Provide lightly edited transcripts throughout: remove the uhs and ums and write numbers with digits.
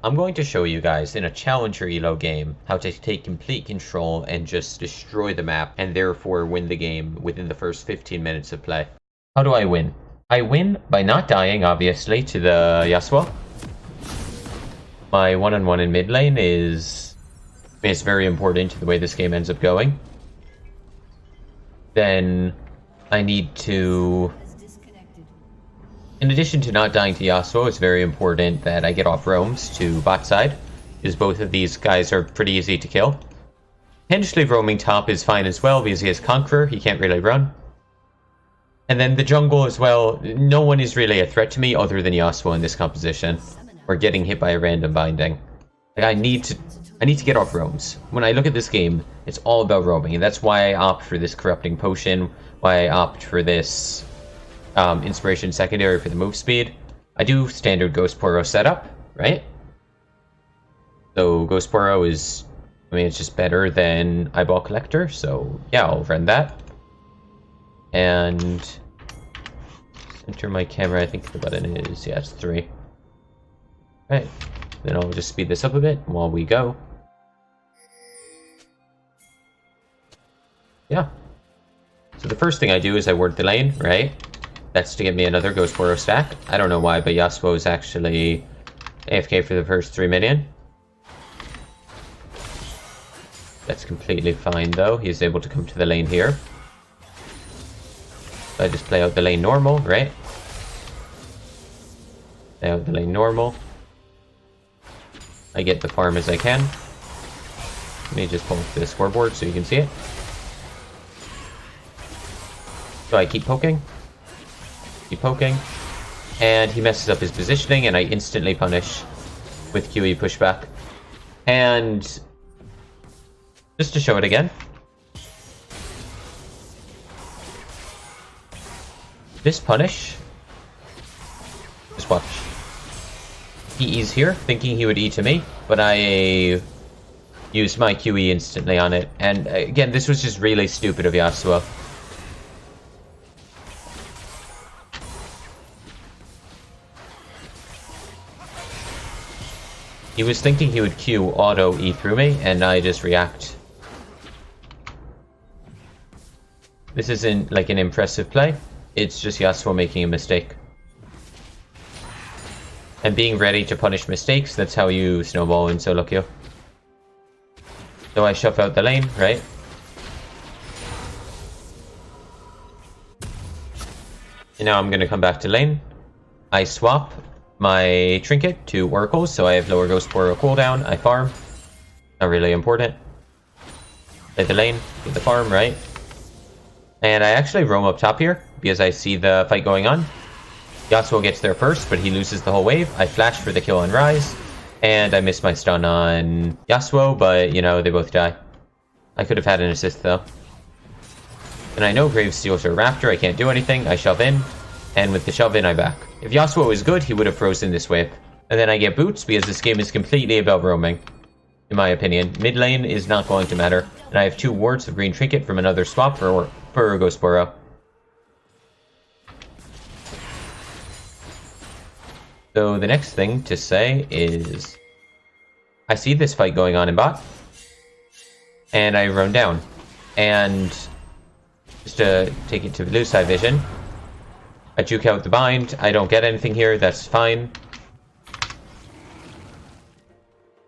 I'm going to show you guys in a challenger elo game how to take complete control and just destroy the map and therefore win the game within the first 15 minutes of play. How do I win? I win by not dying, obviously, to the Yasuo. My one-on-one in mid lane is very important to the way this game ends up going. Then I need to... In addition to not dying to Yasuo, it's very important that I get off roams to bot side, because both of these guys are pretty easy to kill. Potentially roaming top is fine as well, because he has Conqueror, he can't really run. And then the jungle as well, no one is really a threat to me other than Yasuo in this composition, or getting hit by a random binding. Like, I need to get off roams. When I look at this game, it's all about roaming, and that's why I opt for this Corrupting Potion, why I opt for this Inspiration Secondary for the move speed. I do standard Ghost Poro setup, right? So Ghost Poro is, I mean, it's just better than Eyeball Collector, so yeah, I'll run that. And center my camera, I think the button is, yeah, it's 3. Right, then I'll just speed this up a bit while we go. Yeah. So the first thing I do is I ward the lane, right? That's to get me another Ghost Poro stack. I don't know why, but Yasuo is actually AFK for the first 3 minion. That's completely fine though. He's able to come to the lane here. So I just play out the lane normal, right? Play out the lane normal. I get the farm as I can. Let me just pull up the scoreboard so you can see it. So I keep poking. Keep poking. And he messes up his positioning and I instantly punish with QE pushback. And just to show it again. This punish. Just watch. He E's here, thinking he would E to me, but I used my QE instantly on it. And again, this was just really stupid of Yasuo. He was thinking he would Q auto E through me, and I just react. This isn't like an impressive play, it's just Yasuo making a mistake. And being ready to punish mistakes, that's how you snowball in solo queue. So I shove out the lane, right? And now I'm gonna come back to lane. I swap my trinket to oracles, so I have lower Ghost Poro cooldown. I farm. Not really important. Play the lane, get the farm, right? And I actually roam up top here, because I see the fight going on. Yasuo gets there first, but he loses the whole wave. I flash for the kill on Rise, and I miss my stun on Yasuo, but, you know, they both die. I could have had an assist, though. And I know Grave steals her Raptor, I can't do anything. I shove in, and with the shove in, I back. If Yasuo was good, he would have frozen this wave. And then I get boots, because this game is completely about roaming. In my opinion, mid lane is not going to matter. And I have 2 wards of green trinket from another swap for Ghost Poro. So the next thing to say is, I see this fight going on in bot, and I run down. And just to take it to blue side vision, I juke out the bind. I don't get anything here, that's fine.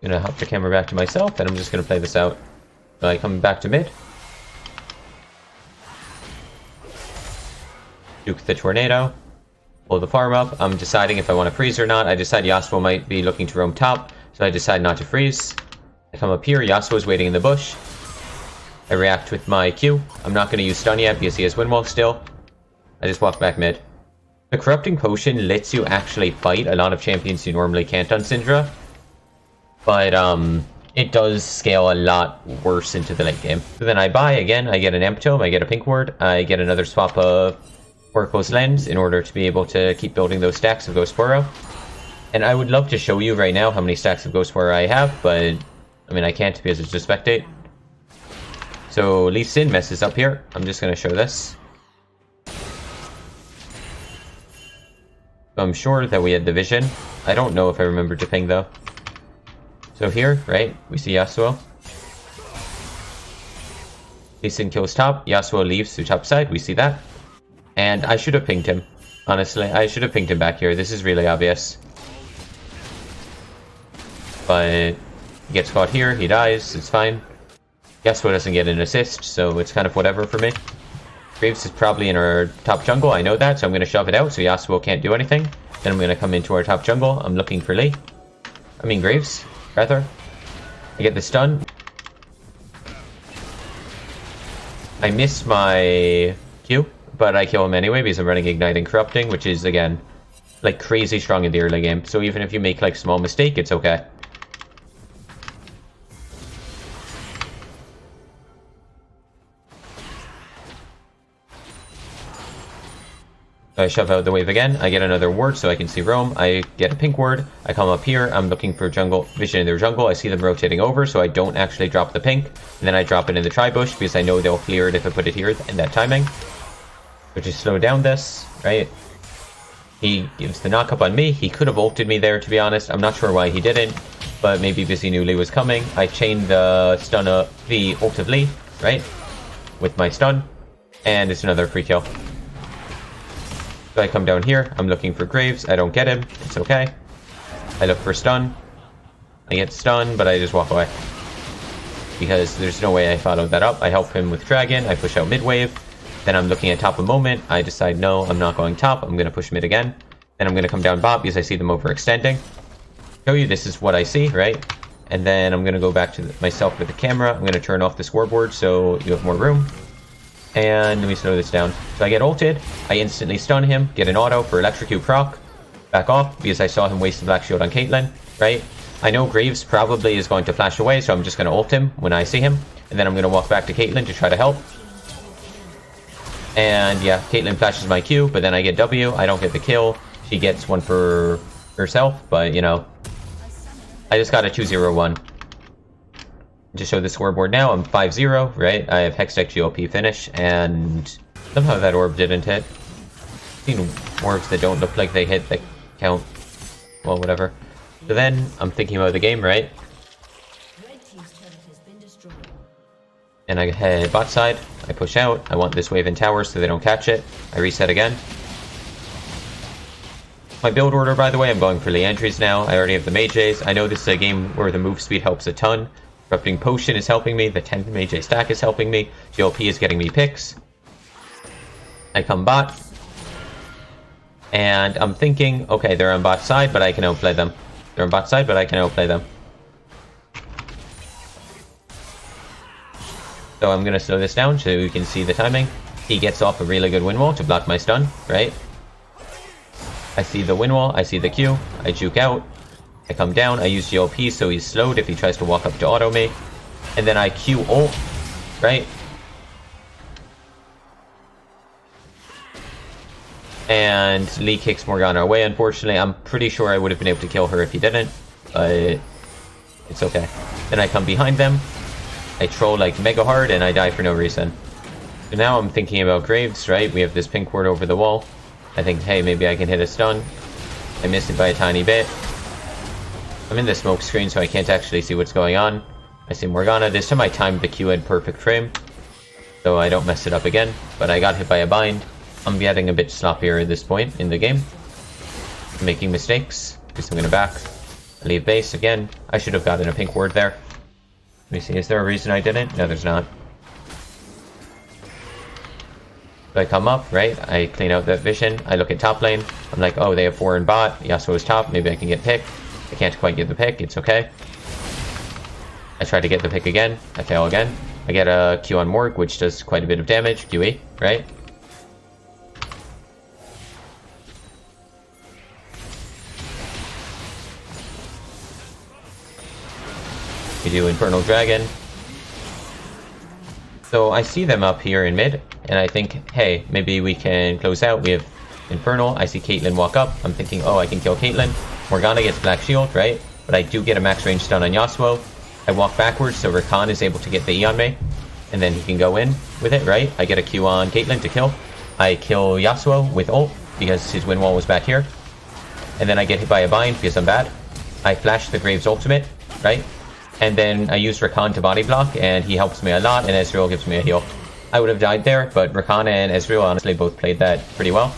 Gonna hop the camera back to myself, and I'm just gonna play this out. So I come back to mid. Juke the tornado. Pull the farm up. I'm deciding if I want to freeze or not. I decide Yasuo might be looking to roam top, so I decide not to freeze. I come up here. Yasuo's waiting in the bush. I react with my Q. I'm not going to use stun yet because he has Windwall still. I just walk back mid. The Corrupting Potion lets you actually fight a lot of champions you normally can't on Syndra. But it does scale a lot worse into the late game. So then I buy again. I get an Amptome. I get a pink ward. I get another swap of Oracle's Lens in order to be able to keep building those stacks of Ghost Poro. And I would love to show you right now how many stacks of Ghost Poro I have, but I mean I can't because it's just spectate. So Lee Sin messes up here. I'm just going to show this. I'm sure that we had the vision. I don't know if I remember to ping though. So here, right, we see Yasuo. Lee Sin kills top, Yasuo leaves to top side, we see that. And I should have pinged him. Honestly, I should have pinged him back here. This is really obvious. But he gets caught here, he dies, it's fine. Yasuo doesn't get an assist, so it's kind of whatever for me. Graves is probably in our top jungle, I know that, so I'm going to shove it out so Yasuo can't do anything. Then I'm going to come into our top jungle, I'm looking for Graves, rather. I get the stun. I miss my Q, but I kill him anyway because I'm running Ignite and Corrupting, which is, again, like crazy strong in the early game. So even if you make like small mistake, it's okay. I shove out the wave again, I get another ward so I can see roam, I get a pink ward, I come up here, I'm looking for jungle vision in their jungle, I see them rotating over so I don't actually drop the pink, and then I drop it in the tri-bush because I know they'll clear it if I put it here in that timing. Which is slow down this, right? He gives the knock up on me, he could have ulted me there to be honest, I'm not sure why he didn't, but maybe because he knew Lee was coming. I chained the stun up, the ult of Lee, right? With my stun, and it's another free kill. So I come down here, I'm looking for Graves, I don't get him, it's okay. I look for stun, I get stun, but I just walk away. Because there's no way I followed that up. I help him with Dragon, I push out mid wave, then I'm looking at top a moment, I decide no, I'm not going top, I'm going to push mid again. Then I'm going to come down bot because I see them overextending. Show you this is what I see, right? And then I'm going to go back to myself with the camera, I'm going to turn off the scoreboard so you have more room. And let me slow this down. So I get ulted, I instantly stun him, get an auto for electrocute proc, back off because I saw him waste the black shield on Caitlyn, right? I know Graves probably is going to flash away, so I'm just going to ult him when I see him, and then I'm going to walk back to Caitlyn to try to help. And yeah, Caitlyn flashes my Q, but then I get W, I don't get the kill, she gets one for herself, but you know, I just got a 2-0-1. To show the scoreboard now, I'm 5-0, right? I have Hextech GLP finish, and somehow that orb didn't hit. I've seen orbs that don't look like they hit that count. Well, whatever. So then, I'm thinking about the game, right? And I head bot side, I push out, I want this wave in tower so they don't catch it. I reset again. My build order, by the way, I'm going for Leandries now. I already have the Mages. I know this is a game where the move speed helps a ton. Corrupting Potion is helping me, the 10 Magi stack is helping me, GLP is getting me picks. I come bot. And I'm thinking, okay, they're on bot side, but I can outplay them. They're on bot side, but I can outplay them. So I'm going to slow this down so you can see the timing. He gets off a really good wind wall to block my stun, right? I see the wind wall, I see the Q, I juke out. I come down, I use GLP so he's slowed if he tries to walk up to auto me. And then I Q ult, right? And Lee kicks Morgana away, unfortunately. I'm pretty sure I would have been able to kill her if he didn't, but it's okay. Then I come behind them, I troll like mega hard, and I die for no reason. So now I'm thinking about Graves, right? We have this pink ward over the wall. I think, hey, maybe I can hit a stun. I missed it by a tiny bit. I'm in the smoke screen, so I can't actually see what's going on. I see Morgana. This time I timed the Q in perfect frame, so I don't mess it up again. But I got hit by a bind. I'm getting a bit sloppier at this point in the game. I'm making mistakes, because I'm going to back. I leave base again. I should have gotten a pink ward there. Let me see, is there a reason I didn't? No, there's not. So I come up, right? I clean out that vision. I look at top lane. I'm like, oh, they have 4 in bot. Yasuo's top. Maybe I can get pick. I can't quite get the pick, it's okay. I try to get the pick again, I fail again. I get a Q on Morg, which does quite a bit of damage, QE, right? We do Infernal Dragon. So I see them up here in mid, and I think, hey, maybe we can close out. We have Infernal, I see Caitlyn walk up, I'm thinking, oh, I can kill Caitlyn. Morgana gets Black Shield, right? But I do get a max range stun on Yasuo. I walk backwards so Rakan is able to get the E on me. And then he can go in with it, right? I get a Q on Caitlyn to kill. I kill Yasuo with ult because his wind wall was back here. And then I get hit by a bind because I'm bad. I flash the Graves ultimate. right? And then I use Rakan to body block, and he helps me a lot, and Ezreal gives me a heal. I would have died there, but Rakan and Ezreal honestly both played that pretty well.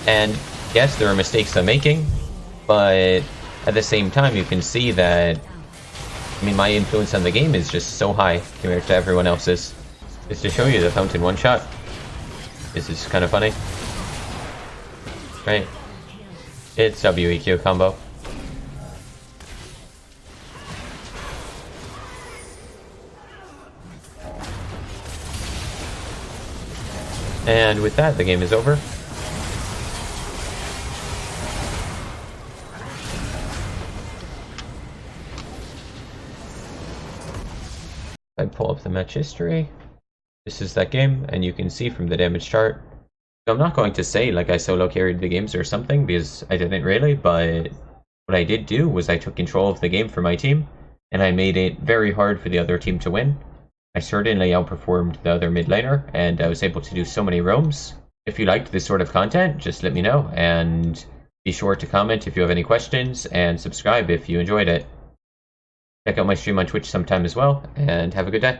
And yes, there are mistakes I'm making, but at the same time, you can see that, I mean, my influence on the game is just so high compared to everyone else's. Just to show you the fountain one shot. This is kind of funny. Right? It's WEQ combo. And with that, the game is over. I pull up the match history. This is that game, and you can see from the damage chart. I'm not going to say like I solo carried the games or something, because I didn't really, but what I did do was I took control of the game for my team, and I made it very hard for the other team to win. I certainly outperformed the other mid laner, and I was able to do so many roams. If you liked this sort of content, just let me know, and be sure to comment if you have any questions, and subscribe if you enjoyed it. Check out my stream on Twitch sometime as well, and have a good day.